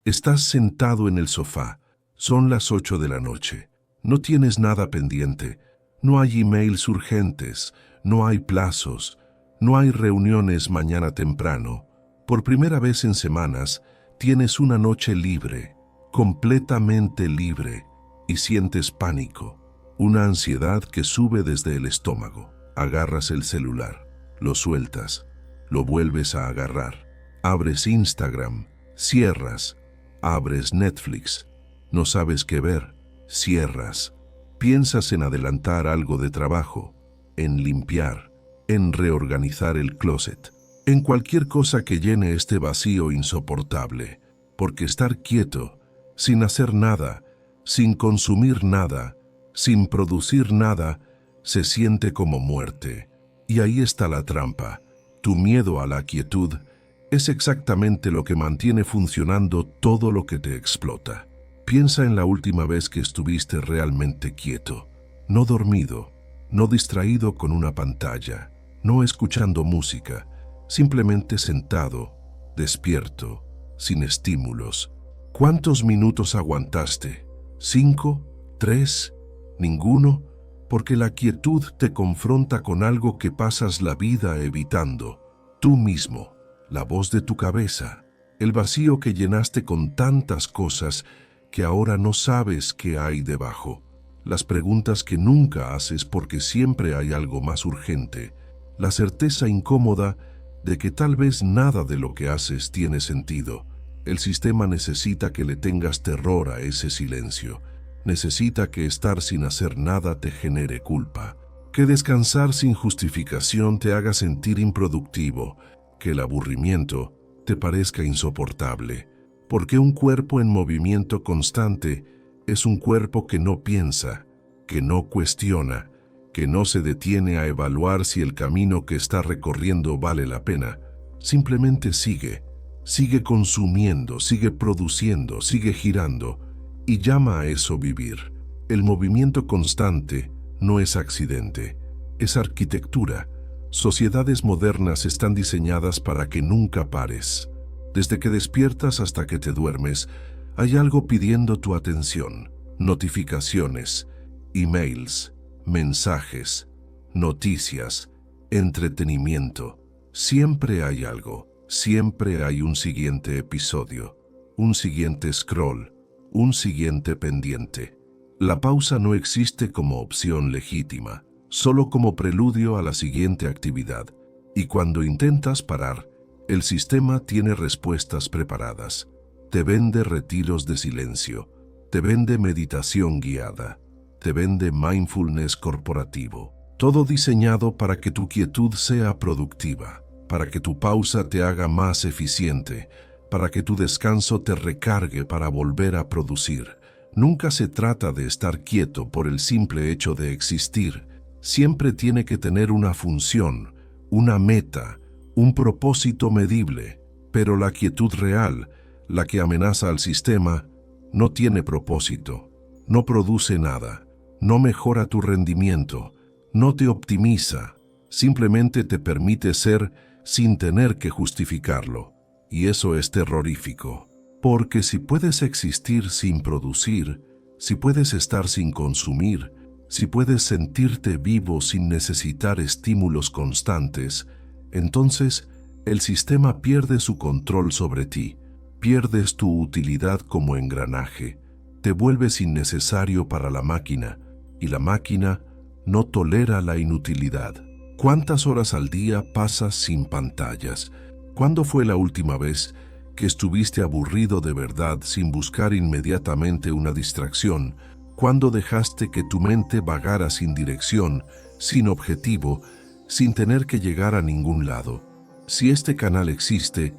Estás sentado en el sofá. Son las 8 de la noche. No tienes nada pendiente. No hay emails urgentes. No hay plazos. No hay reuniones mañana temprano. Por primera vez en semanas, tienes una noche libre, completamente libre, y sientes pánico, una ansiedad que sube desde el estómago. Agarras el celular, lo sueltas, lo vuelves a agarrar. Abres Instagram, cierras. Abres Netflix, no sabes qué ver, cierras. Piensas en adelantar algo de trabajo, en limpiar, en reorganizar el closet, en cualquier cosa que llene este vacío insoportable, porque estar quieto, sin hacer nada, sin consumir nada, sin producir nada, se siente como muerte. Y ahí está la trampa. Tu miedo a la quietud es exactamente lo que mantiene funcionando todo lo que te explota. Piensa en la última vez que estuviste realmente quieto, no dormido, no distraído con una pantalla, no escuchando música, simplemente sentado, despierto, sin estímulos. ¿Cuántos minutos aguantaste? ¿5? ¿3? ¿Ninguno? Porque la quietud te confronta con algo que pasas la vida evitando, tú mismo. La voz de tu cabeza, el vacío que llenaste con tantas cosas que ahora no sabes qué hay debajo, las preguntas que nunca haces porque siempre hay algo más urgente, la certeza incómoda de que tal vez nada de lo que haces tiene sentido. El sistema necesita que le tengas terror a ese silencio, necesita que estar sin hacer nada te genere culpa, que descansar sin justificación te haga sentir improductivo, que el aburrimiento te parezca insoportable, porque un cuerpo en movimiento constante es un cuerpo que no piensa, que no cuestiona, que no se detiene a evaluar si el camino que está recorriendo vale la pena. Simplemente sigue consumiendo, sigue produciendo, sigue girando, y llama a eso vivir. El movimiento constante no es accidente, es arquitectura. Sociedades modernas están diseñadas para que nunca pares. Desde que despiertas hasta que te duermes, hay algo pidiendo tu atención. Notificaciones, emails, mensajes, noticias, entretenimiento. Siempre hay algo, siempre hay un siguiente episodio, un siguiente scroll, un siguiente pendiente. La pausa no existe como opción legítima, solo como preludio a la siguiente actividad, y cuando intentas parar, el sistema tiene respuestas preparadas. Te vende retiros de silencio, te vende meditación guiada, te vende mindfulness corporativo, todo diseñado para que tu quietud sea productiva, para que tu pausa te haga más eficiente, para que tu descanso te recargue para volver a producir. Nunca se trata de estar quieto por el simple hecho de existir. Siempre tiene que tener una función, una meta, un propósito medible, pero la quietud real, la que amenaza al sistema, no tiene propósito, no produce nada, no mejora tu rendimiento, no te optimiza, simplemente te permite ser sin tener que justificarlo, y eso es terrorífico, porque si puedes existir sin producir, si puedes estar sin consumir, si puedes sentirte vivo sin necesitar estímulos constantes, entonces el sistema pierde su control sobre ti, pierdes tu utilidad como engranaje, te vuelves innecesario para la máquina, y la máquina no tolera la inutilidad. ¿Cuántas horas al día pasas sin pantallas? ¿Cuándo fue la última vez que estuviste aburrido de verdad sin buscar inmediatamente una distracción? ¿Cuándo dejaste que tu mente vagara sin dirección, sin objetivo, sin tener que llegar a ningún lado? Si este canal existe,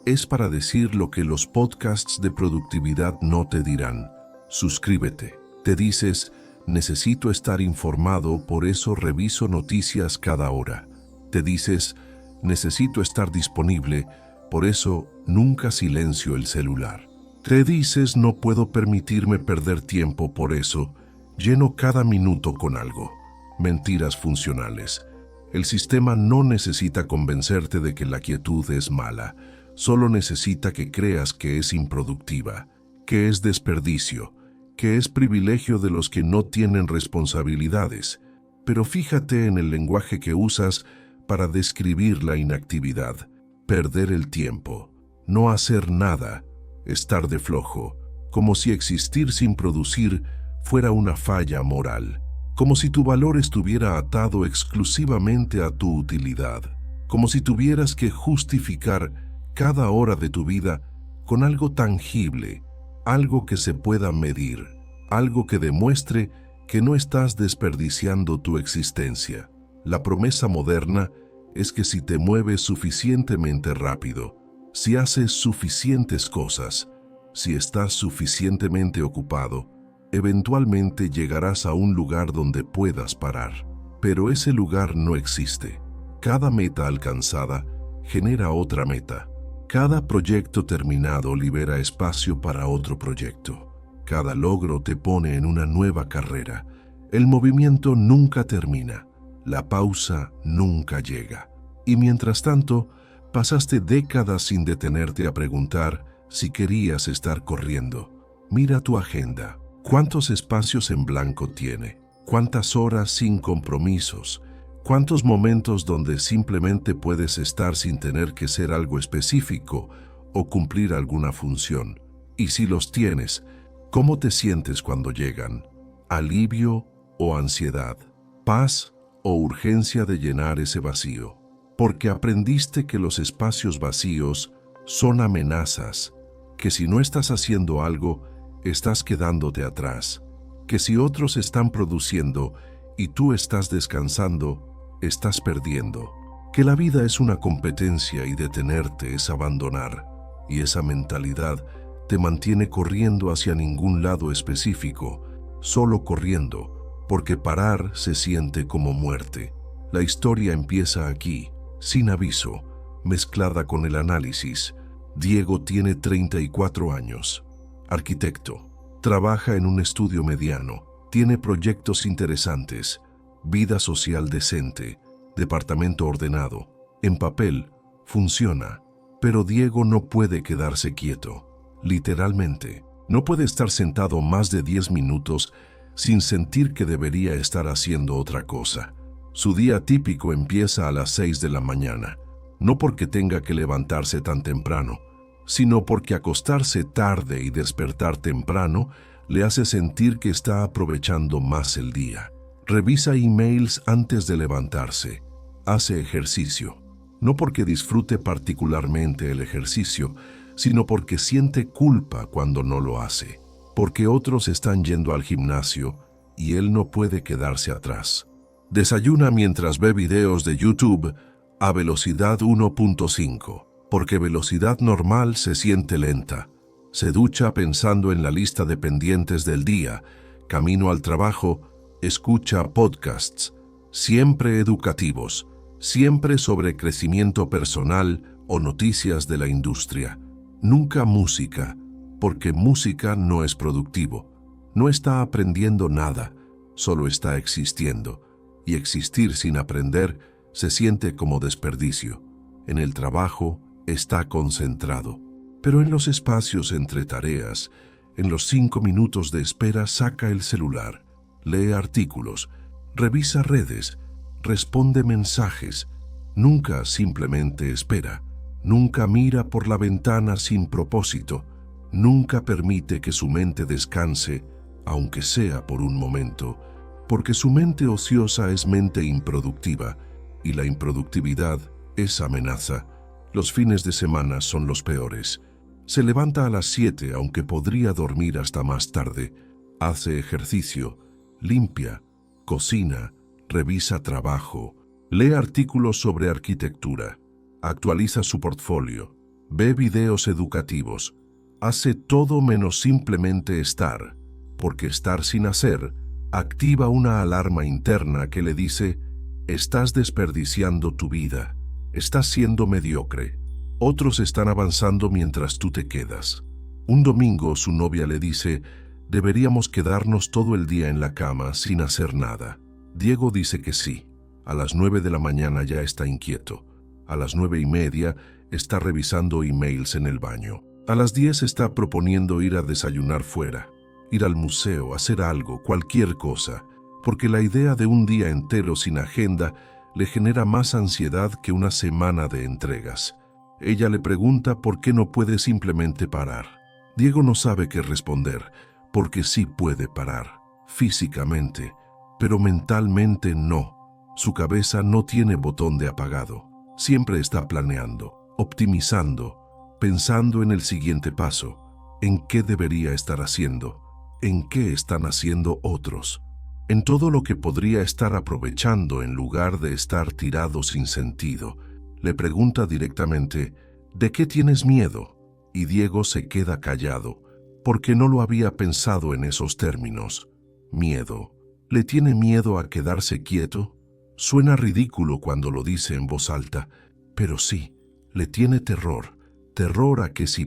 es para decir lo que los podcasts de productividad no te dirán. Suscríbete. Te dices, necesito estar informado, por eso reviso noticias cada hora. Te dices, necesito estar disponible, por eso nunca silencio el celular. Te dices, no puedo permitirme perder tiempo, por eso lleno cada minuto con algo. Mentiras funcionales. El sistema no necesita convencerte de que la quietud es mala, Solo necesita que creas que es improductiva, que es desperdicio, que es privilegio de los que no tienen responsabilidades. Pero fíjate en el lenguaje que usas para describir la inactividad, perder el tiempo, no hacer nada, estar de flojo, como si existir sin producir fuera una falla moral, como si tu valor estuviera atado exclusivamente a tu utilidad, como si tuvieras que justificar cada hora de tu vida con algo tangible, algo que se pueda medir, algo que demuestre que no estás desperdiciando tu existencia. La promesa moderna es que si te mueves suficientemente rápido, si haces suficientes cosas, si estás suficientemente ocupado, eventualmente llegarás a un lugar donde puedas parar. Pero ese lugar no existe. Cada meta alcanzada genera otra meta. Cada proyecto terminado libera espacio para otro proyecto. Cada logro te pone en una nueva carrera. El movimiento nunca termina. La pausa nunca llega. Y mientras tanto, pasaste décadas sin detenerte a preguntar si querías estar corriendo. Mira tu agenda. ¿Cuántos espacios en blanco tiene? ¿Cuántas horas sin compromisos? ¿Cuántos momentos donde simplemente puedes estar sin tener que ser algo específico o cumplir alguna función? Y si los tienes, ¿cómo te sientes cuando llegan? ¿Alivio o ansiedad? ¿Paz o urgencia de llenar ese vacío? Porque aprendiste que los espacios vacíos son amenazas, que si no estás haciendo algo, estás quedándote atrás, que si otros están produciendo y tú estás descansando, estás perdiendo, que la vida es una competencia y detenerte es abandonar, y esa mentalidad te mantiene corriendo hacia ningún lado específico, solo corriendo, porque parar se siente como muerte. La historia empieza aquí, sin aviso, mezclada con el análisis. Diego tiene 34 años. Arquitecto, trabaja en un estudio mediano, tiene proyectos interesantes, vida social decente, departamento ordenado. En papel, funciona, pero Diego no puede quedarse quieto. Literalmente, no puede estar sentado más de 10 minutos sin sentir que debería estar haciendo otra cosa. Su día típico empieza a las 6 de la mañana, no porque tenga que levantarse tan temprano, sino porque acostarse tarde y despertar temprano le hace sentir que está aprovechando más el día. Revisa emails antes de levantarse. Hace ejercicio, no porque disfrute particularmente el ejercicio, sino porque siente culpa cuando no lo hace, porque otros están yendo al gimnasio y él no puede quedarse atrás. Desayuna mientras ve videos de YouTube a velocidad 1.5. Porque velocidad normal se siente lenta. Se ducha pensando en la lista de pendientes del día. Camino al trabajo, escucha podcasts, siempre educativos, siempre sobre crecimiento personal o noticias de la industria. Nunca música, porque música no es productivo. No está aprendiendo nada, solo está existiendo. Y existir sin aprender se siente como desperdicio. En el trabajo, está concentrado, pero en los espacios entre tareas, en los 5 minutos de espera saca el celular, lee artículos, revisa redes, responde mensajes, nunca simplemente espera, nunca mira por la ventana sin propósito, nunca permite que su mente descanse, aunque sea por un momento, porque su mente ociosa es mente improductiva y la improductividad es amenaza. Los fines de semana son los peores. Se levanta a las 7 aunque podría dormir hasta más tarde. Hace ejercicio, limpia, cocina, revisa trabajo, lee artículos sobre arquitectura, actualiza su portfolio, ve videos educativos. Hace todo menos simplemente estar, porque estar sin hacer activa una alarma interna que le dice: estás desperdiciando tu vida. Estás siendo mediocre. Otros están avanzando mientras tú te quedas. Un domingo su novia le dice: deberíamos quedarnos todo el día en la cama sin hacer nada. Diego dice que sí. A las 9 de la mañana ya está inquieto. A las 9:30 está revisando emails en el baño. A las 10 está proponiendo ir a desayunar fuera, ir al museo, hacer algo, cualquier cosa, porque la idea de un día entero sin agenda le genera más ansiedad que una semana de entregas. Ella le pregunta por qué no puede simplemente parar. Diego no sabe qué responder, porque sí puede parar, físicamente, pero mentalmente no. Su cabeza no tiene botón de apagado. Siempre está planeando, optimizando, pensando en el siguiente paso, en qué debería estar haciendo, en qué están haciendo otros, en todo lo que podría estar aprovechando en lugar de estar tirado sin sentido. Le pregunta directamente, ¿de qué tienes miedo? Y Diego se queda callado, porque no lo había pensado en esos términos. Miedo. ¿Le tiene miedo a quedarse quieto? Suena ridículo cuando lo dice en voz alta, pero sí, le tiene terror. Terror a que si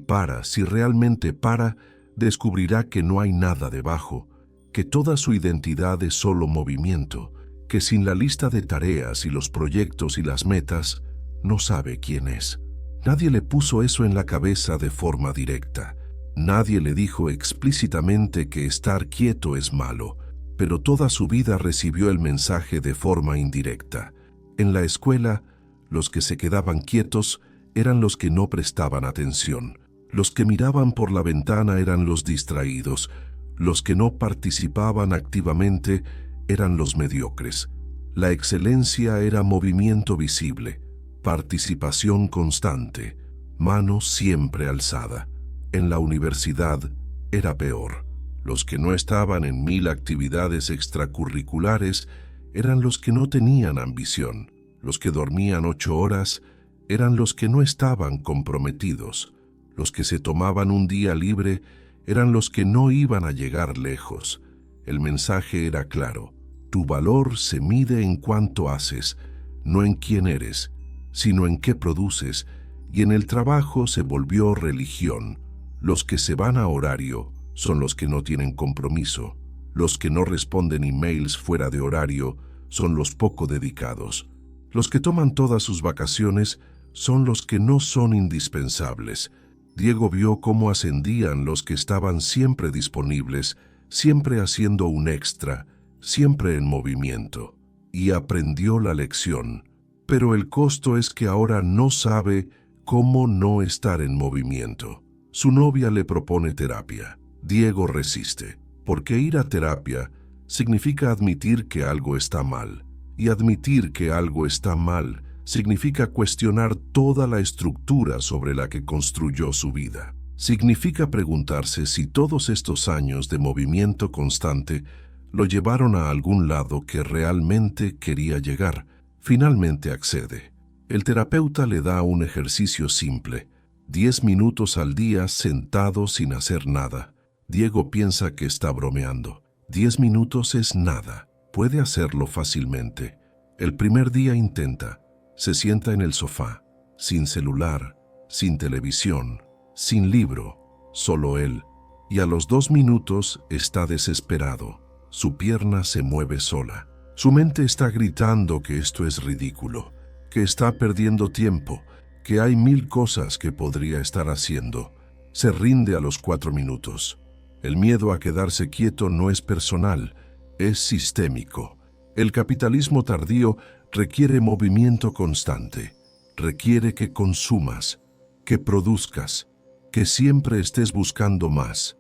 realmente para, descubrirá que no hay nada debajo, que toda su identidad es solo movimiento, que sin la lista de tareas y los proyectos y las metas, no sabe quién es. Nadie le puso eso en la cabeza de forma directa. Nadie le dijo explícitamente que estar quieto es malo, pero toda su vida recibió el mensaje de forma indirecta. En la escuela, los que se quedaban quietos eran los que no prestaban atención. Los que miraban por la ventana eran los distraídos. Los que no participaban activamente eran los mediocres. La excelencia era movimiento visible, participación constante, mano siempre alzada. En la universidad era peor. Los que no estaban en 1000 actividades extracurriculares eran los que no tenían ambición. Los que dormían 8 horas eran los que no estaban comprometidos. Los que se tomaban un día libre eran los que no iban a llegar lejos. El mensaje era claro. Tu valor se mide en cuánto haces, no en quién eres, sino en qué produces, y en el trabajo se volvió religión. Los que se van a horario son los que no tienen compromiso. Los que no responden emails fuera de horario son los poco dedicados. Los que toman todas sus vacaciones son los que no son indispensables. Diego vio cómo ascendían los que estaban siempre disponibles, siempre haciendo un extra, siempre en movimiento. Y aprendió la lección. Pero el costo es que ahora no sabe cómo no estar en movimiento. Su novia le propone terapia. Diego resiste, porque ir a terapia significa admitir que algo está mal. Y admitir que algo está mal significa cuestionar toda la estructura sobre la que construyó su vida. Significa preguntarse si todos estos años de movimiento constante lo llevaron a algún lado que realmente quería llegar. Finalmente accede. El terapeuta le da un ejercicio simple, 10 minutos al día sentado sin hacer nada. Diego piensa que está bromeando. 10 minutos es nada. Puede hacerlo fácilmente. El primer día intenta. Se sienta en el sofá, sin celular, sin televisión, sin libro, solo él. Y a los 2 minutos está desesperado. Su pierna se mueve sola. Su mente está gritando que esto es ridículo, que está perdiendo tiempo, que hay 1000 cosas que podría estar haciendo. Se rinde a los 4 minutos. El miedo a quedarse quieto no es personal, es sistémico. El capitalismo tardío requiere movimiento constante, requiere que consumas, que produzcas, que siempre estés buscando más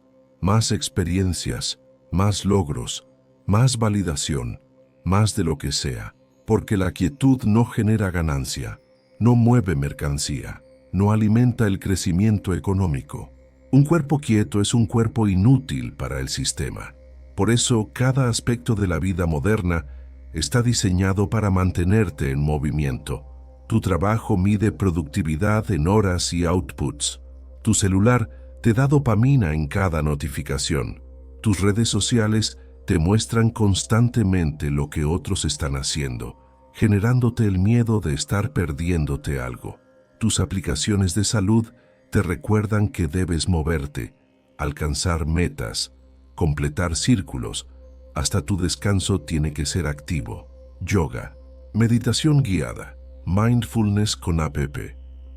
experiencias, más logros, más validación, más de lo que sea, porque la quietud no genera ganancia, no mueve mercancía, no alimenta el crecimiento económico. Un cuerpo quieto es un cuerpo inútil para el sistema. Por eso, cada aspecto de la vida moderna está diseñado para mantenerte en movimiento. Tu trabajo mide productividad en horas y outputs. Tu celular te da dopamina en cada notificación. Tus redes sociales te muestran constantemente lo que otros están haciendo, generándote el miedo de estar perdiéndote algo. Tus aplicaciones de salud te recuerdan que debes moverte, alcanzar metas, completar círculos. Hasta tu descanso tiene que ser activo. Yoga, meditación guiada, mindfulness con app,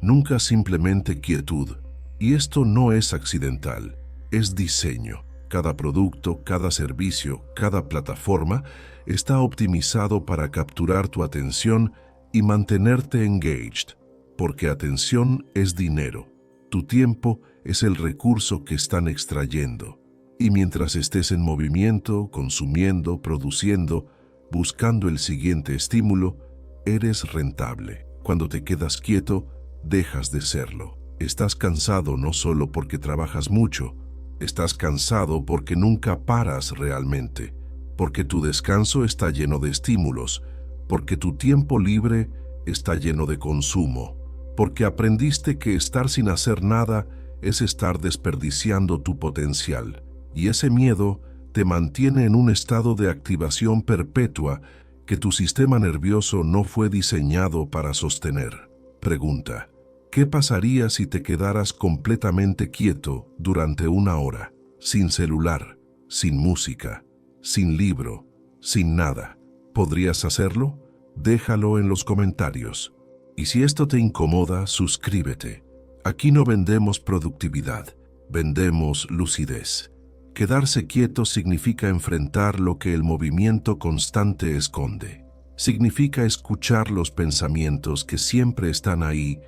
nunca simplemente quietud. Y esto no es accidental, es diseño. Cada producto, cada servicio, cada plataforma está optimizado para capturar tu atención y mantenerte engaged, porque atención es dinero. Tu tiempo es el recurso que están extrayendo. Y mientras estés en movimiento, consumiendo, produciendo, buscando el siguiente estímulo, eres rentable. Cuando te quedas quieto, dejas de serlo. Estás cansado no solo porque trabajas mucho, estás cansado porque nunca paras realmente, porque tu descanso está lleno de estímulos, porque tu tiempo libre está lleno de consumo, porque aprendiste que estar sin hacer nada es estar desperdiciando tu potencial, y ese miedo te mantiene en un estado de activación perpetua que tu sistema nervioso no fue diseñado para sostener. Pregunta: ¿qué pasaría si te quedaras completamente quieto durante 1 hora, sin celular, sin música, sin libro, sin nada? ¿Podrías hacerlo? Déjalo en los comentarios. Y si esto te incomoda, suscríbete. Aquí no vendemos productividad, vendemos lucidez. Quedarse quieto significa enfrentar lo que el movimiento constante esconde. Significa escuchar los pensamientos que siempre están ahí,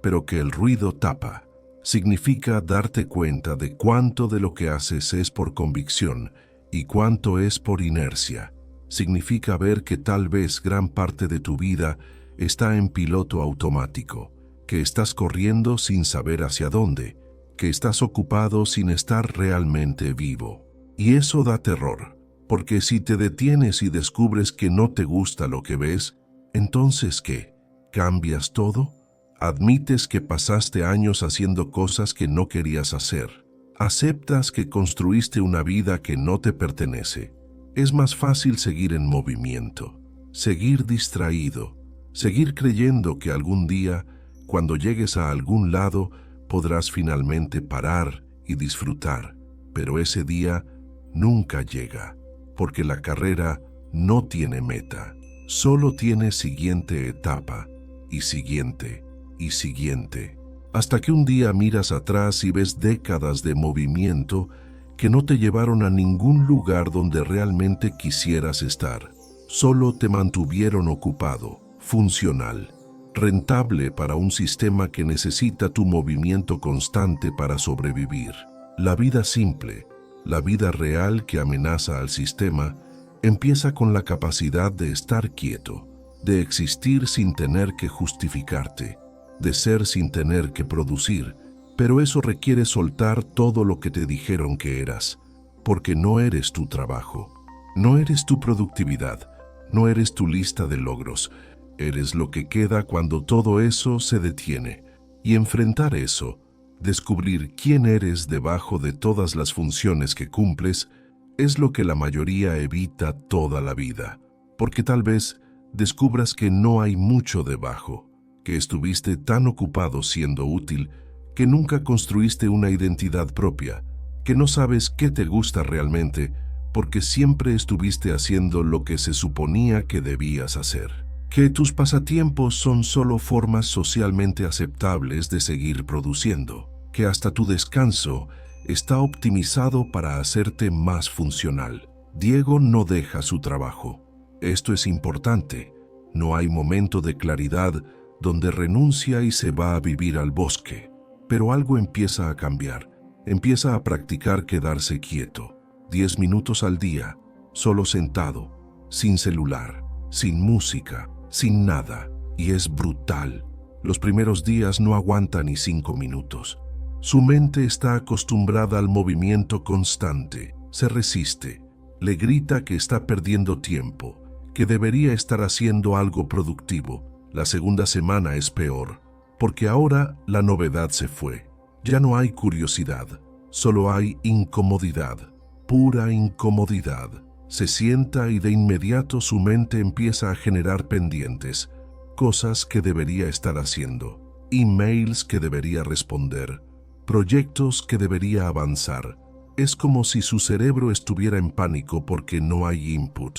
pero que el ruido tapa. Significa darte cuenta de cuánto de lo que haces es por convicción y cuánto es por inercia. Significa ver que tal vez gran parte de tu vida está en piloto automático, que estás corriendo sin saber hacia dónde, que estás ocupado sin estar realmente vivo. Y eso da terror, porque si te detienes y descubres que no te gusta lo que ves, entonces ¿qué? ¿Cambias todo? Admites que pasaste años haciendo cosas que no querías hacer. Aceptas que construiste una vida que no te pertenece. Es más fácil seguir en movimiento, seguir distraído, seguir creyendo que algún día, cuando llegues a algún lado, podrás finalmente parar y disfrutar. Pero ese día nunca llega, porque la carrera no tiene meta, solo tiene siguiente etapa y siguiente y siguiente, hasta que un día miras atrás y ves décadas de movimiento que no te llevaron a ningún lugar donde realmente quisieras estar. Solo te mantuvieron ocupado, funcional, rentable para un sistema que necesita tu movimiento constante para sobrevivir. La vida simple, la vida real que amenaza al sistema, empieza con la capacidad de estar quieto, de existir sin tener que justificarte, de ser sin tener que producir, pero eso requiere soltar todo lo que te dijeron que eras, porque no eres tu trabajo, no eres tu productividad, no eres tu lista de logros, eres lo que queda cuando todo eso se detiene. Y enfrentar eso, descubrir quién eres debajo de todas las funciones que cumples, es lo que la mayoría evita toda la vida, porque tal vez descubras que no hay mucho debajo, que estuviste tan ocupado siendo útil que nunca construiste una identidad propia, que no sabes qué te gusta realmente porque siempre estuviste haciendo lo que se suponía que debías hacer, que tus pasatiempos son solo formas socialmente aceptables de seguir produciendo, que hasta tu descanso está optimizado para hacerte más funcional. Diego no deja su trabajo. Esto es importante. No hay momento de claridad donde renuncia y se va a vivir al bosque. Pero algo empieza a cambiar. Empieza a practicar quedarse quieto. 10 minutos al día, solo sentado, sin celular, sin música, sin nada. Y es brutal. Los primeros días no aguanta ni 5 minutos. Su mente está acostumbrada al movimiento constante. Se resiste. Le grita que está perdiendo tiempo, que debería estar haciendo algo productivo. La segunda semana es peor, porque ahora la novedad se fue. Ya no hay curiosidad, solo hay incomodidad, pura incomodidad. Se sienta y de inmediato su mente empieza a generar pendientes, cosas que debería estar haciendo, emails que debería responder, proyectos que debería avanzar. Es como si su cerebro estuviera en pánico porque no hay input,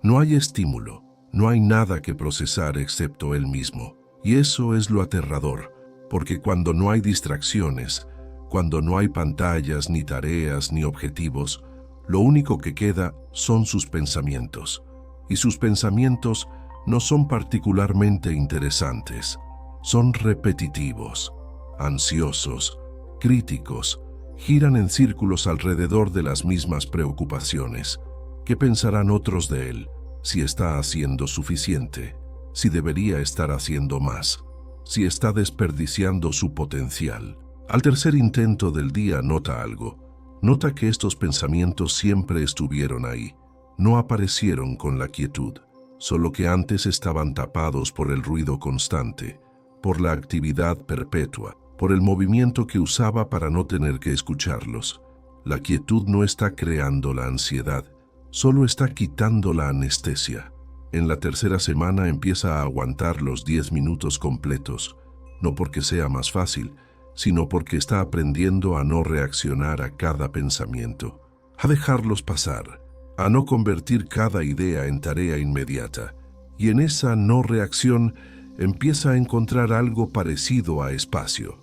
no hay estímulo. No hay nada que procesar excepto él mismo. Y eso es lo aterrador, porque cuando no hay distracciones, cuando no hay pantallas, ni tareas, ni objetivos, lo único que queda son sus pensamientos. Y sus pensamientos no son particularmente interesantes. Son repetitivos, ansiosos, críticos, giran en círculos alrededor de las mismas preocupaciones. ¿Qué pensarán otros de él? Si está haciendo suficiente, si debería estar haciendo más, si está desperdiciando su potencial. Al tercer intento del día nota algo. Nota que estos pensamientos siempre estuvieron ahí. No aparecieron con la quietud, solo que antes estaban tapados por el ruido constante, por la actividad perpetua, por el movimiento que usaba para no tener que escucharlos. La quietud no está creando la ansiedad, solo está quitando la anestesia. En la tercera semana empieza a aguantar los 10 minutos completos, no porque sea más fácil, sino porque está aprendiendo a no reaccionar a cada pensamiento, a dejarlos pasar, a no convertir cada idea en tarea inmediata. Y en esa no reacción empieza a encontrar algo parecido a espacio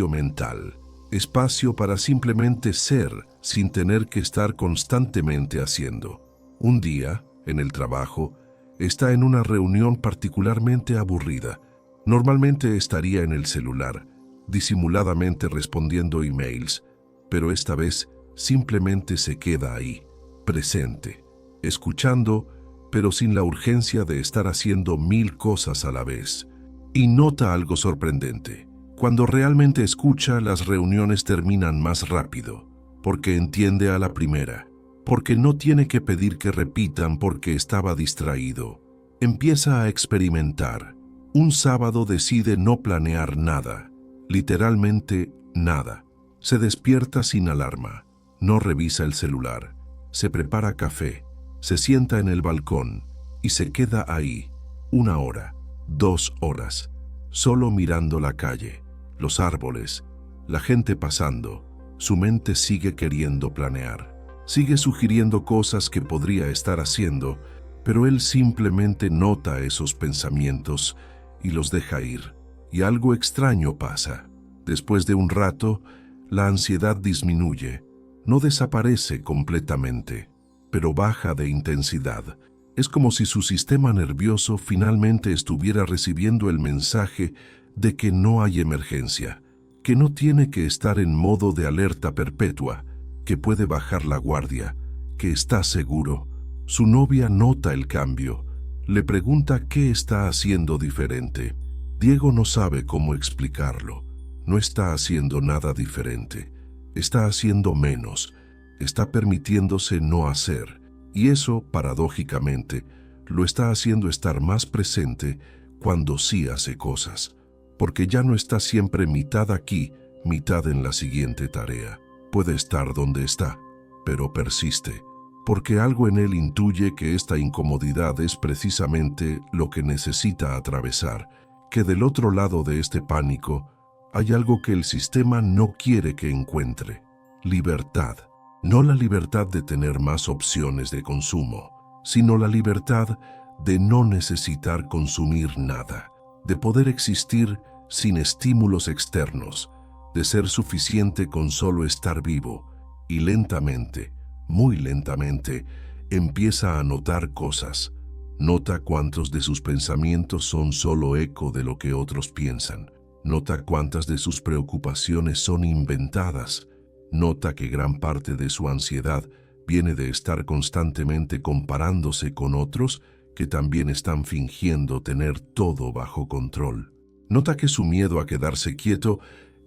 mental, espacio para simplemente ser sin tener que estar constantemente haciendo. Un día, en el trabajo, está en una reunión particularmente aburrida. Normalmente estaría en el celular, disimuladamente respondiendo emails, pero esta vez simplemente se queda ahí, presente, escuchando, pero sin la urgencia de estar haciendo 1000 cosas a la vez. Y nota algo sorprendente. Cuando realmente escucha, las reuniones terminan más rápido, porque entiende a la primera, porque no tiene que pedir que repitan porque estaba distraído. Empieza a experimentar. Un sábado decide no planear nada, literalmente nada. Se despierta sin alarma, no revisa el celular, se prepara café, se sienta en el balcón y se queda ahí 1 hora, 2 horas, solo mirando la calle, los árboles, la gente pasando. Su mente sigue queriendo planear, sigue sugiriendo cosas que podría estar haciendo, pero él simplemente nota esos pensamientos y los deja ir. Y algo extraño pasa. Después de un rato, la ansiedad disminuye, no desaparece completamente, pero baja de intensidad. Es como si su sistema nervioso finalmente estuviera recibiendo el mensaje de que no hay emergencia, que no tiene que estar en modo de alerta perpetua, que puede bajar la guardia, que está seguro. Su novia nota el cambio, le pregunta qué está haciendo diferente. Diego no sabe cómo explicarlo. No está haciendo nada diferente, está haciendo menos, está permitiéndose no hacer, y eso, paradójicamente, lo está haciendo estar más presente cuando sí hace cosas, porque ya no está siempre mitad aquí, mitad en la siguiente tarea. Puede estar donde está, pero persiste, porque algo en él intuye que esta incomodidad es precisamente lo que necesita atravesar, que del otro lado de este pánico hay algo que el sistema no quiere que encuentre: libertad. No la libertad de tener más opciones de consumo, sino la libertad de no necesitar consumir nada, de poder existir sin estímulos externos, de ser suficiente con solo estar vivo. Y lentamente, muy lentamente, empieza a notar cosas. Nota cuántos de sus pensamientos son solo eco de lo que otros piensan. Nota cuántas de sus preocupaciones son inventadas. Nota que gran parte de su ansiedad viene de estar constantemente comparándose con otros que también están fingiendo tener todo bajo control. Nota que su miedo a quedarse quieto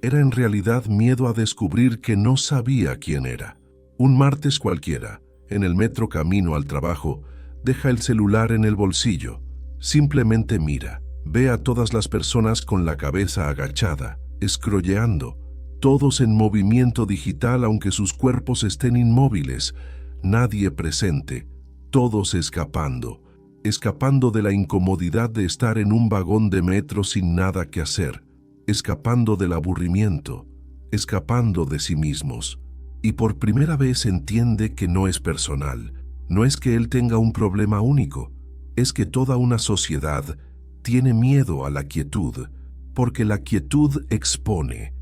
era en realidad miedo a descubrir que no sabía quién era. Un martes cualquiera, en el metro camino al trabajo, deja el celular en el bolsillo. Simplemente mira, ve a todas las personas con la cabeza agachada, scrolleando, todos en movimiento digital aunque sus cuerpos estén inmóviles, nadie presente, todos escapando de la incomodidad de estar en un vagón de metro sin nada que hacer, escapando del aburrimiento, escapando de sí mismos. Y por primera vez entiende que no es personal, no es que él tenga un problema único, es que toda una sociedad tiene miedo a la quietud, Porque la quietud expone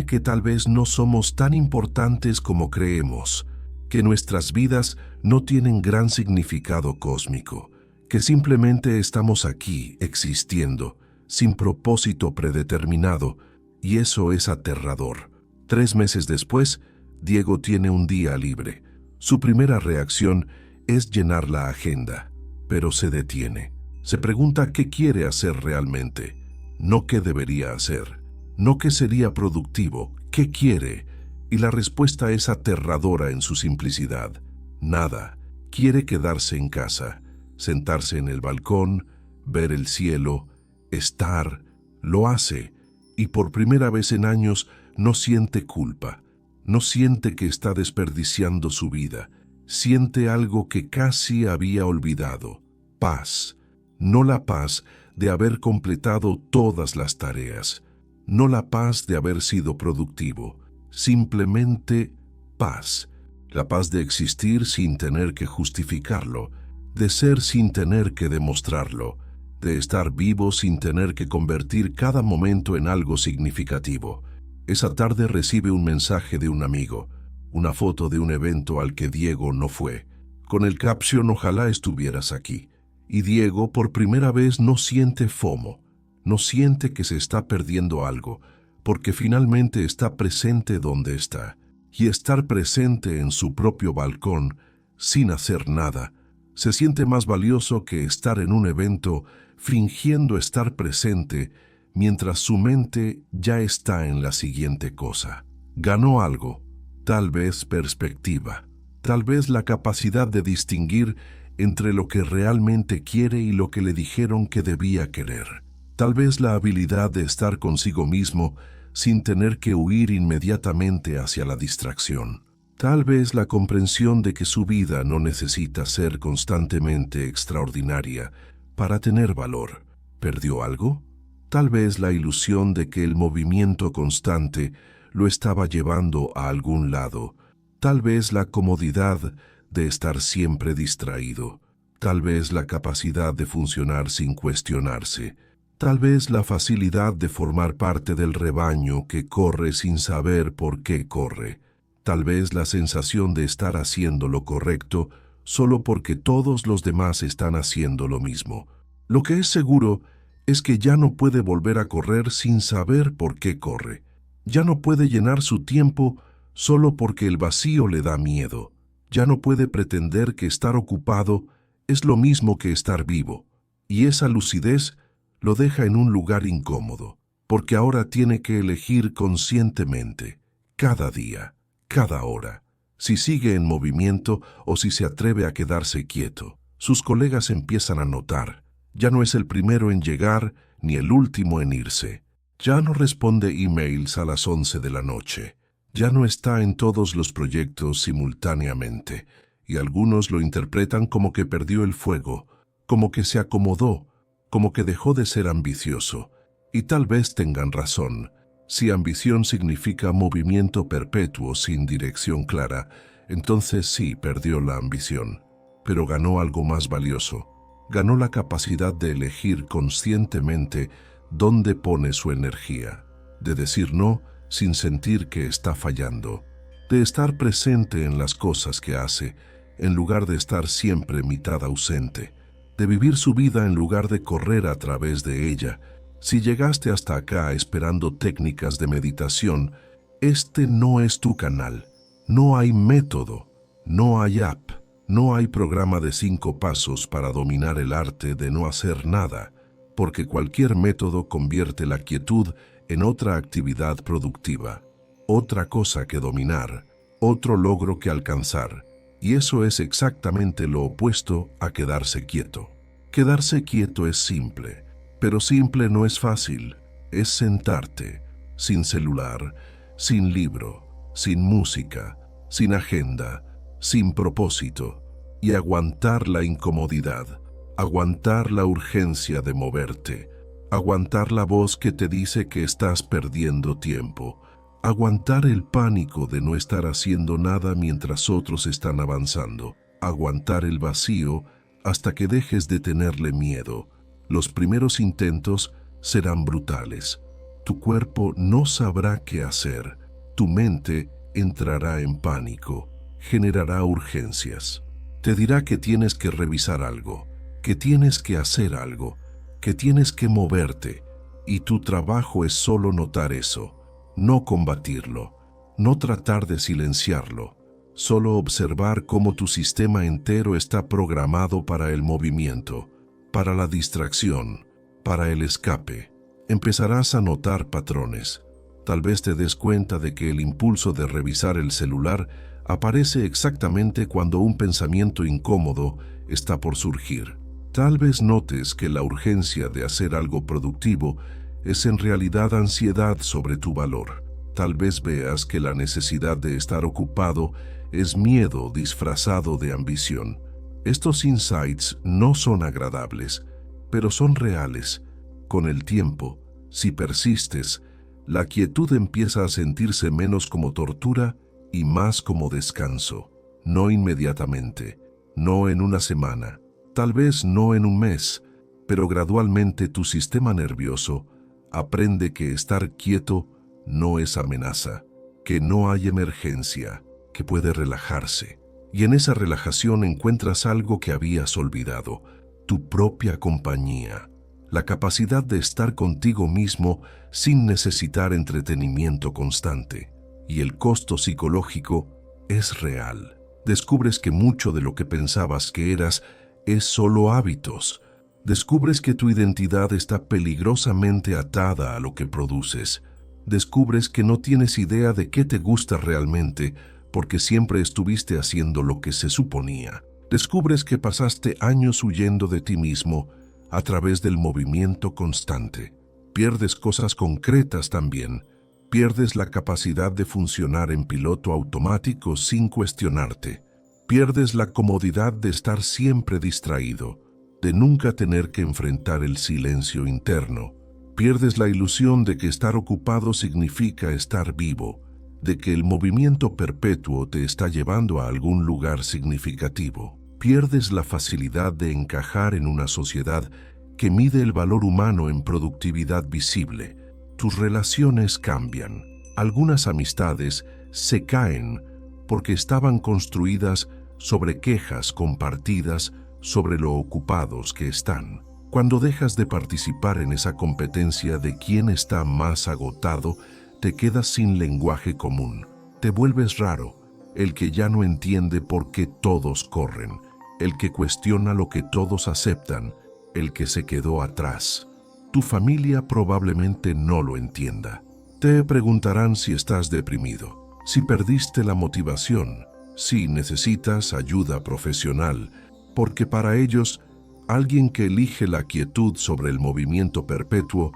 que tal vez no somos tan importantes como creemos, que nuestras vidas no tienen gran significado cósmico, que simplemente estamos aquí existiendo, sin propósito predeterminado, y eso es aterrador. 3 meses después, Diego tiene un día libre. Su primera reacción es llenar la agenda, pero se detiene. Se pregunta qué quiere hacer realmente, no qué debería hacer, no qué sería productivo, qué quiere, y la respuesta es aterradora en su simplicidad. Nada. Quiere quedarse en casa, sentarse en el balcón, ver el cielo, estar. Lo hace, y por primera vez en años no siente culpa, no siente que está desperdiciando su vida, siente algo que casi había olvidado: paz. No la paz de haber completado todas las tareas, no la paz de haber sido productivo, simplemente paz. La paz de existir sin tener que justificarlo, de ser sin tener que demostrarlo, de estar vivo sin tener que convertir cada momento en algo significativo. Esa tarde recibe un mensaje de un amigo, una foto de un evento al que Diego no fue, con el caption «Ojalá estuvieras aquí». Y Diego por primera vez no siente FOMO, no siente que se está perdiendo algo, porque finalmente está presente donde está. Y estar presente en su propio balcón, sin hacer nada, se siente más valioso que estar en un evento fingiendo estar presente mientras su mente ya está en la siguiente cosa. Ganó algo, tal vez perspectiva, tal vez la capacidad de distinguir entre lo que realmente quiere y lo que le dijeron que debía querer. Tal vez la habilidad de estar consigo mismo sin tener que huir inmediatamente hacia la distracción. Tal vez la comprensión de que su vida no necesita ser constantemente extraordinaria para tener valor. ¿Perdió algo? Tal vez la ilusión de que el movimiento constante lo estaba llevando a algún lado. Tal vez la comodidad de estar siempre distraído. Tal vez la capacidad de funcionar sin cuestionarse. Tal vez la facilidad de formar parte del rebaño que corre sin saber por qué corre. Tal vez la sensación de estar haciendo lo correcto solo porque todos los demás están haciendo lo mismo. Lo que es seguro es que ya no puede volver a correr sin saber por qué corre. Ya no puede llenar su tiempo solo porque el vacío le da miedo. Ya no puede pretender que estar ocupado es lo mismo que estar vivo. Y esa lucidez lo deja en un lugar incómodo, porque ahora tiene que elegir conscientemente, cada día, cada hora, si sigue en movimiento o si se atreve a quedarse quieto. Sus colegas empiezan a notar. Ya no es el primero en llegar ni el último en irse. Ya no responde emails a las 11 de la noche. Ya no está en todos los proyectos simultáneamente, y algunos lo interpretan como que perdió el fuego, como que se acomodó, como que dejó de ser ambicioso. Y tal vez tengan razón. Si ambición significa movimiento perpetuo sin dirección clara, entonces sí perdió la ambición. Pero ganó algo más valioso. Ganó la capacidad de elegir conscientemente dónde pone su energía, de decir no sin sentir que está fallando, de estar presente en las cosas que hace, en lugar de estar siempre mitad ausente, de vivir su vida en lugar de correr a través de ella. Si llegaste hasta acá esperando técnicas de meditación, este no es tu canal. No hay método, no hay app, no hay programa de 5 pasos para dominar el arte de no hacer nada, porque cualquier método convierte la quietud en otra actividad productiva, otra cosa que dominar, otro logro que alcanzar, y eso es exactamente lo opuesto a quedarse quieto. Quedarse quieto es simple, pero simple no es fácil. Es sentarte, sin celular, sin libro, sin música, sin agenda, sin propósito, y aguantar la incomodidad, aguantar la urgencia de moverte, aguantar la voz que te dice que estás perdiendo tiempo, aguantar el pánico de no estar haciendo nada mientras otros están avanzando, aguantar el vacío hasta que dejes de tenerle miedo. Los primeros intentos serán brutales. Tu cuerpo no sabrá qué hacer. Tu mente entrará en pánico, generará urgencias. Te dirá que tienes que revisar algo, que tienes que hacer algo, que tienes que moverte, y tu trabajo es solo notar eso, no combatirlo, no tratar de silenciarlo, solo observar cómo tu sistema entero está programado para el movimiento, para la distracción, para el escape. Empezarás a notar patrones. Tal vez te des cuenta de que el impulso de revisar el celular aparece exactamente cuando un pensamiento incómodo está por surgir. Tal vez notes que la urgencia de hacer algo productivo es en realidad ansiedad sobre tu valor. Tal vez veas que la necesidad de estar ocupado es miedo disfrazado de ambición. Estos insights no son agradables, pero son reales. Con el tiempo, si persistes, la quietud empieza a sentirse menos como tortura y más como descanso. No inmediatamente, no en una semana, tal vez no en un mes, pero gradualmente tu sistema nervioso aprende que estar quieto no es amenaza, que no hay emergencia, que puede relajarse. Y en esa relajación encuentras algo que habías olvidado, tu propia compañía, la capacidad de estar contigo mismo sin necesitar entretenimiento constante. Y el costo psicológico es real. Descubres que mucho de lo que pensabas que eras es solo hábitos. Descubres que tu identidad está peligrosamente atada a lo que produces. Descubres que no tienes idea de qué te gusta realmente porque siempre estuviste haciendo lo que se suponía. Descubres que pasaste años huyendo de ti mismo a través del movimiento constante. Pierdes cosas concretas también. Pierdes la capacidad de funcionar en piloto automático sin cuestionarte. Pierdes la comodidad de estar siempre distraído, de nunca tener que enfrentar el silencio interno. Pierdes la ilusión de que estar ocupado significa estar vivo, de que el movimiento perpetuo te está llevando a algún lugar significativo. Pierdes la facilidad de encajar en una sociedad que mide el valor humano en productividad visible. Tus relaciones cambian. Algunas amistades se caen porque estaban construidas sobre quejas compartidas sobre lo ocupados que están. Cuando dejas de participar en esa competencia de quién está más agotado, te quedas sin lenguaje común. Te vuelves raro, el que ya no entiende por qué todos corren, el que cuestiona lo que todos aceptan, el que se quedó atrás. Tu familia probablemente no lo entienda. Te preguntarán si estás deprimido, si perdiste la motivación, si necesitas ayuda profesional, porque para ellos, alguien que elige la quietud sobre el movimiento perpetuo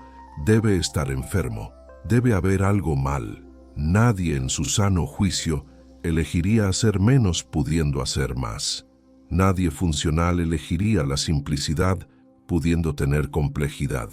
debe estar enfermo, debe haber algo mal. Nadie en su sano juicio elegiría hacer menos pudiendo hacer más. Nadie funcional elegiría la simplicidad pudiendo tener complejidad.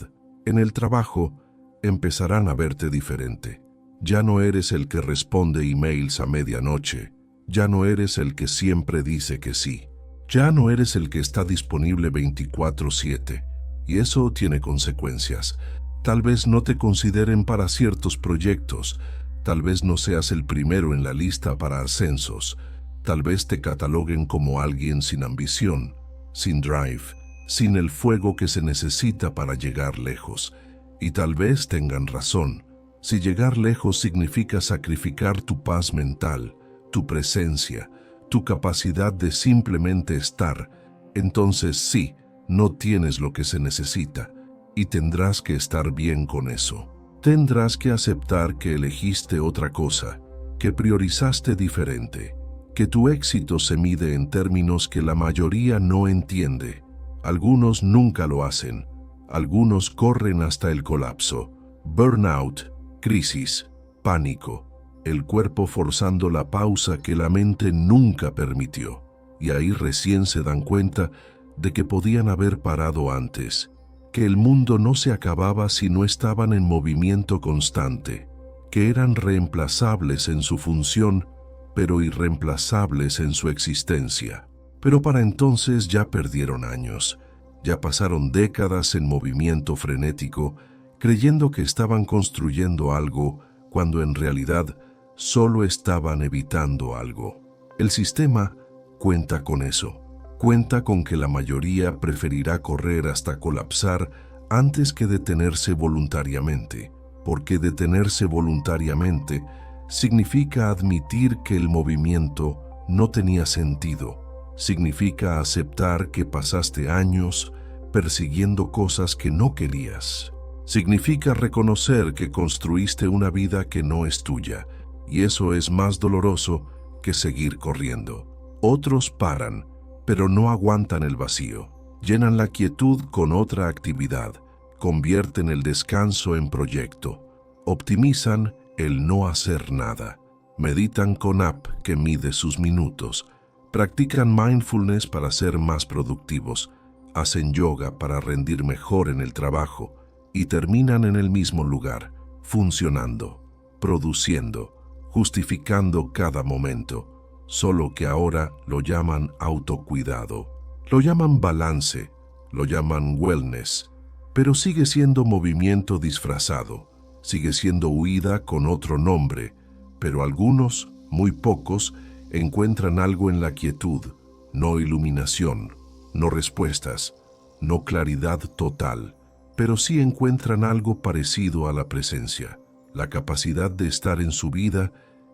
En el trabajo, empezarán a verte diferente. Ya no eres el que responde emails a medianoche. Ya no eres el que siempre dice que sí. Ya no eres el que está disponible 24/7. Y eso tiene consecuencias. Tal vez no te consideren para ciertos proyectos. Tal vez no seas el primero en la lista para ascensos. Tal vez te cataloguen como alguien sin ambición, sin drive, sin el fuego que se necesita para llegar lejos. Y tal vez tengan razón. Si llegar lejos significa sacrificar tu paz mental, tu presencia, tu capacidad de simplemente estar, entonces sí, no tienes lo que se necesita. Y tendrás que estar bien con eso. Tendrás que aceptar que elegiste otra cosa, que priorizaste diferente, que tu éxito se mide en términos que la mayoría no entiende. Algunos nunca lo hacen, algunos corren hasta el colapso, burnout, crisis, pánico, el cuerpo forzando la pausa que la mente nunca permitió. Y ahí recién se dan cuenta de que podían haber parado antes, que el mundo no se acababa si no estaban en movimiento constante, que eran reemplazables en su función, pero irreemplazables en su existencia. Pero para entonces ya perdieron años, ya pasaron décadas en movimiento frenético creyendo que estaban construyendo algo cuando en realidad solo estaban evitando algo. El sistema cuenta con eso. Cuenta con que la mayoría preferirá correr hasta colapsar antes que detenerse voluntariamente, porque detenerse voluntariamente significa admitir que el movimiento no tenía sentido, significa aceptar que pasaste años persiguiendo cosas que no querías, significa reconocer que construiste una vida que no es tuya, y eso es más doloroso que seguir corriendo. Otros paran, pero no aguantan el vacío. Llenan la quietud con otra actividad, convierten el descanso en proyecto, optimizan el no hacer nada, meditan con app que mide sus minutos, practican mindfulness para ser más productivos, hacen yoga para rendir mejor en el trabajo y terminan en el mismo lugar, funcionando, produciendo, justificando cada momento, solo que ahora lo llaman autocuidado, lo llaman balance, lo llaman wellness, pero sigue siendo movimiento disfrazado, sigue siendo huida con otro nombre, pero algunos, muy pocos, encuentran algo en la quietud, no iluminación, no respuestas, no claridad total, pero sí encuentran algo parecido a la presencia, la capacidad de estar en su vida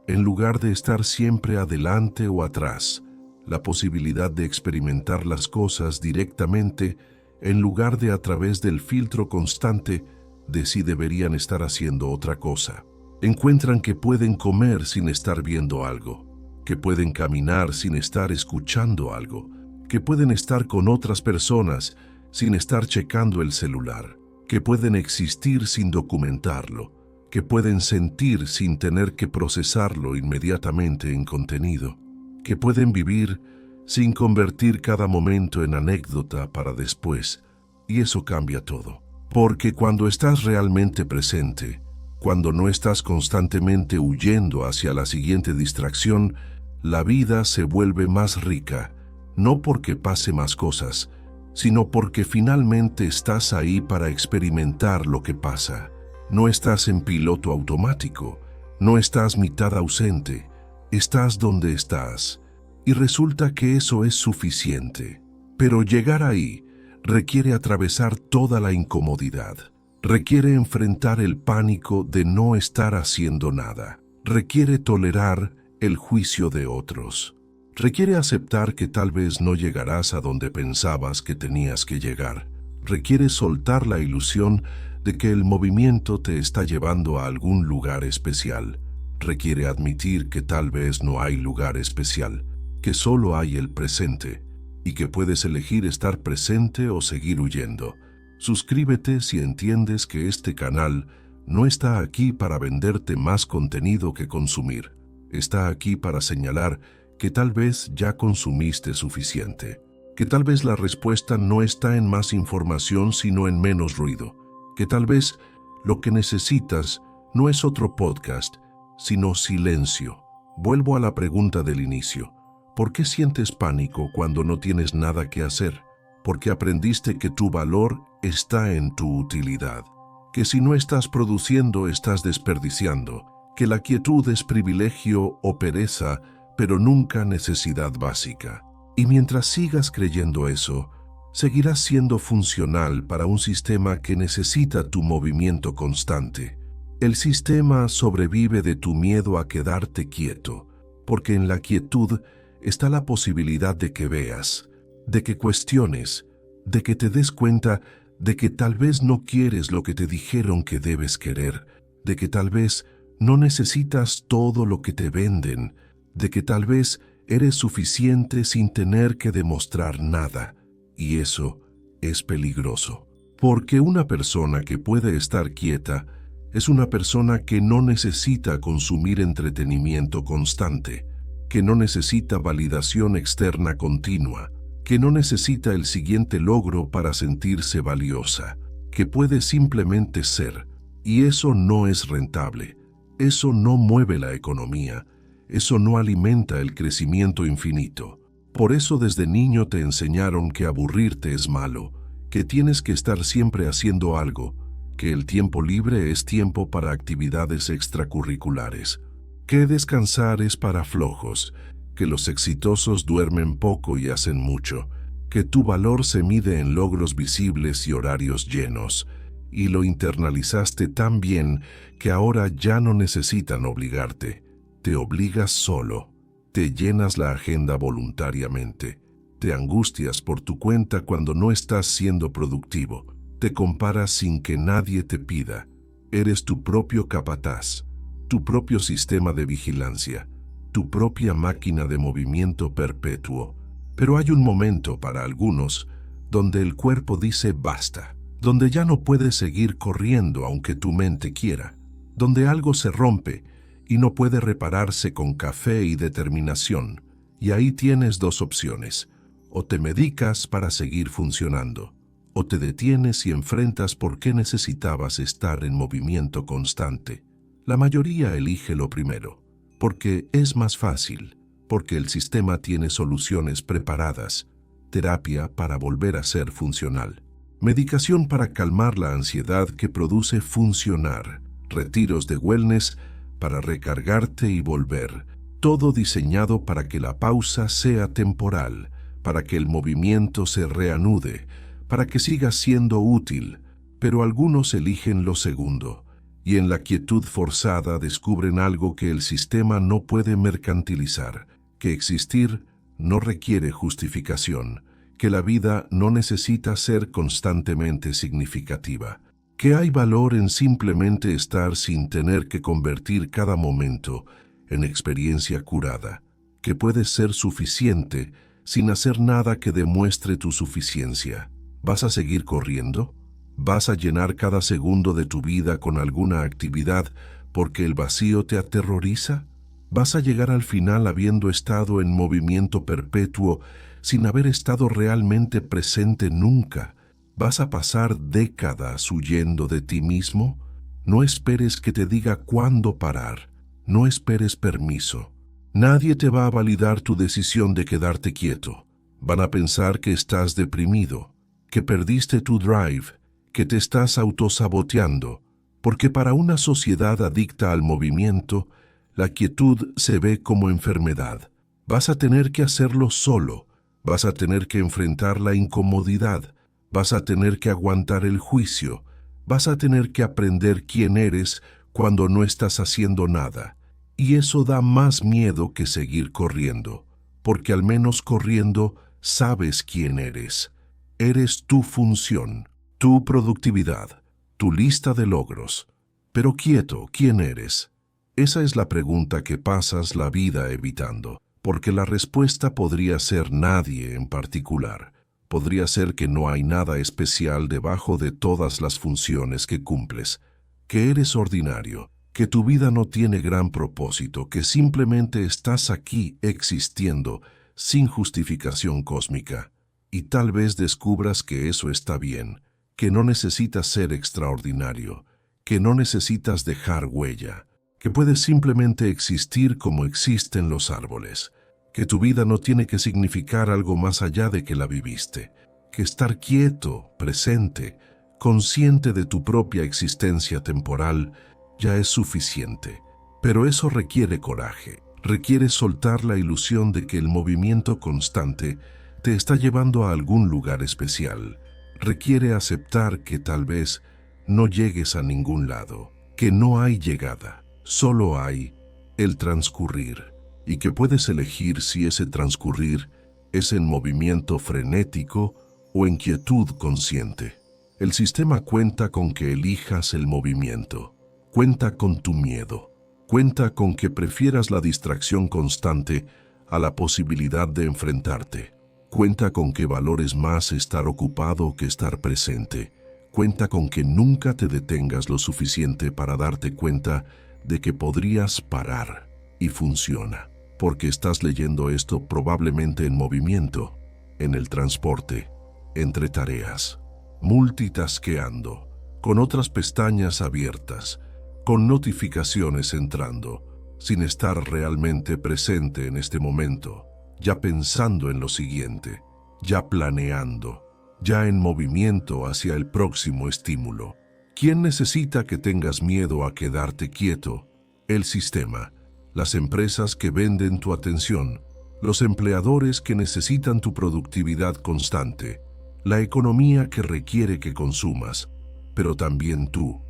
en lugar de estar siempre adelante o atrás, la posibilidad de experimentar las cosas directamente en lugar de a través del filtro constante de si deberían estar haciendo otra cosa. Encuentran que pueden comer sin estar viendo algo, que pueden caminar sin estar escuchando algo, que pueden estar con otras personas sin estar checando el celular, que pueden existir sin documentarlo, que pueden sentir sin tener que procesarlo inmediatamente en contenido, que pueden vivir sin convertir cada momento en anécdota para después, y eso cambia todo. Porque cuando estás realmente presente, cuando no estás constantemente huyendo hacia la siguiente distracción, la vida se vuelve más rica, no porque pase más cosas, sino porque finalmente estás ahí para experimentar lo que pasa. No estás en piloto automático, no estás mitad ausente, estás donde estás, y resulta que eso es suficiente. Pero llegar ahí requiere atravesar toda la incomodidad, requiere enfrentar el pánico de no estar haciendo nada, requiere tolerar el juicio de otros, requiere aceptar que tal vez no llegarás a donde pensabas que tenías que llegar, requiere soltar la ilusión de que el movimiento te está llevando a algún lugar especial, requiere admitir que tal vez no hay lugar especial, que solo hay el presente, y que puedes elegir estar presente o seguir huyendo. Suscríbete si entiendes que este canal no está aquí para venderte más contenido que consumir. Está aquí para señalar que tal vez ya consumiste suficiente, que tal vez la respuesta no está en más información sino en menos ruido, que tal vez lo que necesitas no es otro podcast, sino silencio. Vuelvo a la pregunta del inicio. ¿Por qué sientes pánico cuando no tienes nada que hacer? Porque aprendiste que tu valor está en tu utilidad, que si no estás produciendo estás desperdiciando, que la quietud es privilegio o pereza, pero nunca necesidad básica. Y mientras sigas creyendo eso, seguirás siendo funcional para un sistema que necesita tu movimiento constante. El sistema sobrevive de tu miedo a quedarte quieto, porque en la quietud está la posibilidad de que veas, de que cuestiones, de que te des cuenta de que tal vez no quieres lo que te dijeron que debes querer, de que tal vez no necesitas todo lo que te venden, de que tal vez eres suficiente sin tener que demostrar nada. Y eso es peligroso, porque una persona que puede estar quieta es una persona que no necesita consumir entretenimiento constante, que no necesita validación externa continua, que no necesita el siguiente logro para sentirse valiosa, que puede simplemente ser, y eso no es rentable, eso no mueve la economía, eso no alimenta el crecimiento infinito. Por eso desde niño te enseñaron que aburrirte es malo, que tienes que estar siempre haciendo algo, que el tiempo libre es tiempo para actividades extracurriculares, que descansar es para flojos, que los exitosos duermen poco y hacen mucho, que tu valor se mide en logros visibles y horarios llenos, y lo internalizaste tan bien que ahora ya no necesitan obligarte. Te obligas solo, te llenas la agenda voluntariamente, te angustias por tu cuenta cuando no estás siendo productivo, te comparas sin que nadie te pida, eres tu propio capataz, tu propio sistema de vigilancia, tu propia máquina de movimiento perpetuo. Pero hay un momento para algunos donde el cuerpo dice basta, donde ya no puedes seguir corriendo aunque tu mente quiera, donde algo se rompe y no puede repararse con café y determinación. Y ahí tienes dos opciones: o te medicas para seguir funcionando, o te detienes y enfrentas por qué necesitabas estar en movimiento constante. La mayoría elige lo primero, porque es más fácil, porque el sistema tiene soluciones preparadas, terapia para volver a ser funcional, medicación para calmar la ansiedad que produce funcionar, retiros de wellness para recargarte y volver, todo diseñado para que la pausa sea temporal, para que el movimiento se reanude, para que siga siendo útil, pero algunos eligen lo segundo, y en la quietud forzada descubren algo que el sistema no puede mercantilizar, que existir no requiere justificación, que la vida no necesita ser constantemente significativa, que hay valor en simplemente estar sin tener que convertir cada momento en experiencia curada, que puedes ser suficiente sin hacer nada que demuestre tu suficiencia. ¿Vas a seguir corriendo? ¿Vas a llenar cada segundo de tu vida con alguna actividad porque el vacío te aterroriza? ¿Vas a llegar al final habiendo estado en movimiento perpetuo sin haber estado realmente presente nunca? ¿Vas a pasar décadas huyendo de ti mismo? No esperes que te diga cuándo parar. No esperes permiso. Nadie te va a validar tu decisión de quedarte quieto. Van a pensar que estás deprimido, que perdiste tu drive, que te estás autosaboteando, porque para una sociedad adicta al movimiento, la quietud se ve como enfermedad. Vas a tener que hacerlo solo, vas a tener que enfrentar la incomodidad, vas a tener que aguantar el juicio, vas a tener que aprender quién eres cuando no estás haciendo nada. Y eso da más miedo que seguir corriendo, porque al menos corriendo sabes quién eres. Eres tu función, tu productividad, tu lista de logros. Pero quieto, ¿quién eres? Esa es la pregunta que pasas la vida evitando, porque la respuesta podría ser nadie en particular. Podría ser que no hay nada especial debajo de todas las funciones que cumples, que eres ordinario, que tu vida no tiene gran propósito, que simplemente estás aquí existiendo sin justificación cósmica. Y tal vez descubras que eso está bien, que no necesitas ser extraordinario, que no necesitas dejar huella, que puedes simplemente existir como existen los árboles, que tu vida no tiene que significar algo más allá de que la viviste, que estar quieto, presente, consciente de tu propia existencia temporal ya es suficiente. Pero eso requiere coraje, requiere soltar la ilusión de que el movimiento constante te está llevando a algún lugar especial. Requiere aceptar que tal vez no llegues a ningún lado, que no hay llegada, solo hay el transcurrir, y que puedes elegir si ese transcurrir es en movimiento frenético o en quietud consciente. El sistema cuenta con que elijas el movimiento, cuenta con tu miedo, cuenta con que prefieras la distracción constante a la posibilidad de enfrentarte. Cuenta con que valores más estar ocupado que estar presente. Cuenta con que nunca te detengas lo suficiente para darte cuenta de que podrías parar. Y funciona, porque estás leyendo esto probablemente en movimiento, en el transporte, entre tareas, multitaskeando, con otras pestañas abiertas, con notificaciones entrando, sin estar realmente presente en este momento, ya pensando en lo siguiente, ya planeando, ya en movimiento hacia el próximo estímulo. ¿Quién necesita que tengas miedo a quedarte quieto? El sistema, las empresas que venden tu atención, los empleadores que necesitan tu productividad constante, la economía que requiere que consumas, pero también tú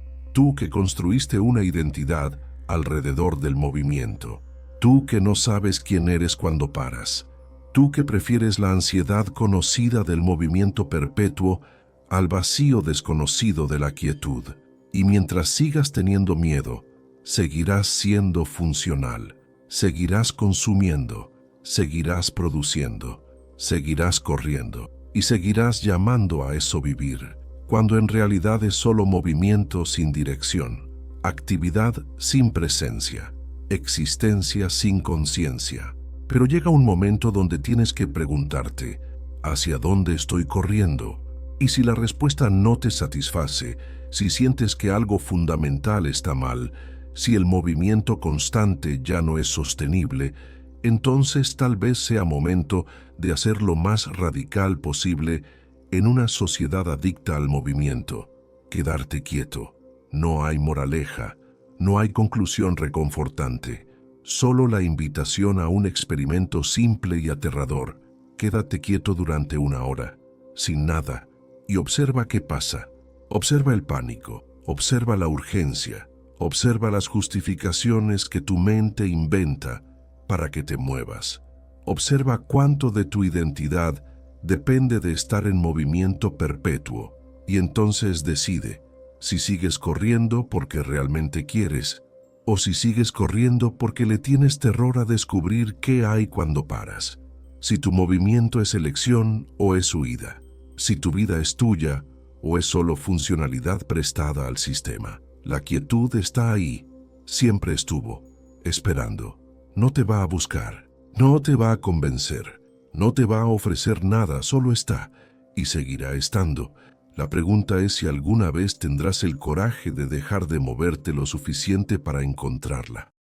que construiste una identidad alrededor del movimiento, tú que no sabes quién eres cuando paras, tú que prefieres la ansiedad conocida del movimiento perpetuo al vacío desconocido de la quietud. Y mientras sigas teniendo miedo, seguirás siendo funcional, seguirás consumiendo, seguirás produciendo, seguirás corriendo y seguirás llamando a eso vivir, cuando en realidad es solo movimiento sin dirección, actividad sin presencia, existencia sin conciencia. Pero llega un momento donde tienes que preguntarte, ¿hacia dónde estoy corriendo? Y si la respuesta no te satisface, si sientes que algo fundamental está mal, si el movimiento constante ya no es sostenible, entonces tal vez sea momento de hacer lo más radical posible en una sociedad adicta al movimiento. Quedarte quieto. No hay moraleja, no hay conclusión reconfortante, solo la invitación a un experimento simple y aterrador. Quédate quieto durante 1 hora, sin nada, y observa qué pasa. Observa el pánico, observa la urgencia, observa las justificaciones que tu mente inventa para que te muevas. Observa cuánto de tu identidad depende de estar en movimiento perpetuo, y entonces decide si sigues corriendo porque realmente quieres, o si sigues corriendo porque le tienes terror a descubrir qué hay cuando paras. Si tu movimiento es elección o es huida. Si tu vida es tuya o es solo funcionalidad prestada al sistema. La quietud está ahí, siempre estuvo, esperando. No te va a buscar, no te va a convencer, no te va a ofrecer nada, solo está y seguirá estando. La pregunta es si alguna vez tendrás el coraje de dejar de moverte lo suficiente para encontrarla.